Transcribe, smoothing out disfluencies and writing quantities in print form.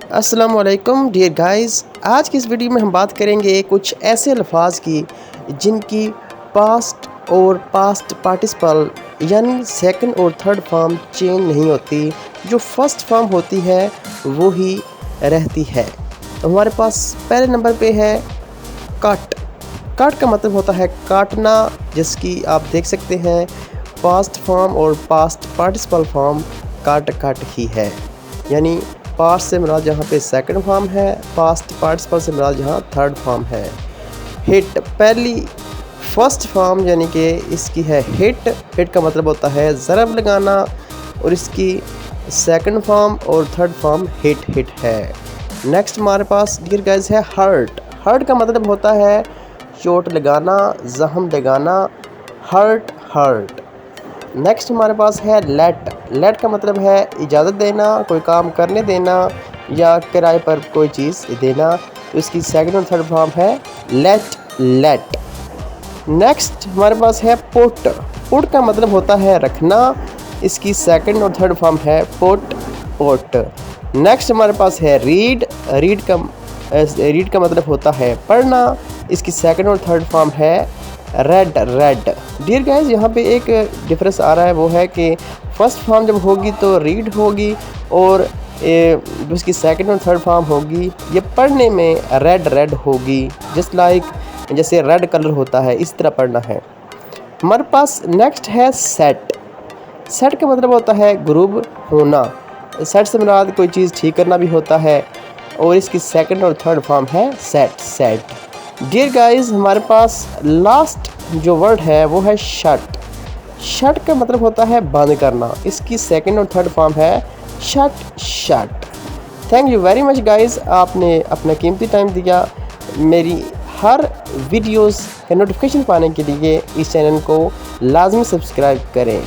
अस्सलाम वालेकुम dear guys. आज की इस वीडियो में हम बात करेंगे कुछ ऐसे अल्फाज की जिनकी पास्ट और पास्ट पार्टिसिपल यानी सेकंड और थर्ड फॉर्म चेंज नहीं होती, जो फर्स्ट फॉर्म होती है वो ही रहती है। तो हमारे पास पहले नंबर पे है कट। कट का मतलब होता है काटना, जिसकी आप देख सकते हैं पास्ट फॉर्म और पास्ट पार्टिसिपल फॉर्म काट काट ही है, यानी पास्ट से मुराद जहाँ पे सेकंड फॉर्म है, पास्ट पार्टिसिपल से मुराद जहाँ थर्ड फॉर्म है। हिट पहली फर्स्ट फॉर्म यानी कि इसकी है हिट। हिट का मतलब होता है ज़रब लगाना, और इसकी सेकंड फॉर्म और थर्ड फॉर्म हिट है। नेक्स्ट हमारे पास डियर गाइस है हर्ट। हर्ट का मतलब होता है चोट लगाना, ज़ख्म लगाना, हर्ट। नेक्स्ट हमारे पास है लेट। लेट का मतलब है इजाज़त देना, कोई काम करने देना या किराए पर कोई चीज़ देना। तो इसकी सेकंड और थर्ड फॉर्म है लेट। नेक्स्ट हमारे पास है पुट। पुट का मतलब होता है रखना, इसकी सेकंड और थर्ड फॉर्म है पुट। नेक्स्ट हमारे पास है रीड। रीड का मतलब होता है पढ़ना, इसकी सेकंड और थर्ड फॉर्म है रेड। डियर गाइस, यहाँ पे एक डिफरेंस आ रहा है, वो है कि फर्स्ट फॉर्म जब होगी तो रीड होगी और उसकी सेकंड और थर्ड फॉर्म होगी ये पढ़ने में रेड होगी, जैसे रेड कलर होता है इस तरह पढ़ना है। हमारे पास नेक्स्ट है सेट। सेट का मतलब होता है ग्रुप होना। सेट से मुराद कोई चीज़ ठीक करना भी होता है, और इसकी सेकंड और थर्ड फॉर्म है सेट। डियर गाइस, हमारे पास लास्ट जो वर्ड है वो है शट। शट का मतलब होता है बंद करना, इसकी सेकंड और थर्ड फॉर्म है shut. Thank you very much guys, आपने अपना कीमती टाइम दिया। मेरी हर वीडियोस का नोटिफिकेशन पाने के लिए इस चैनल को लाजमी सब्सक्राइब करें।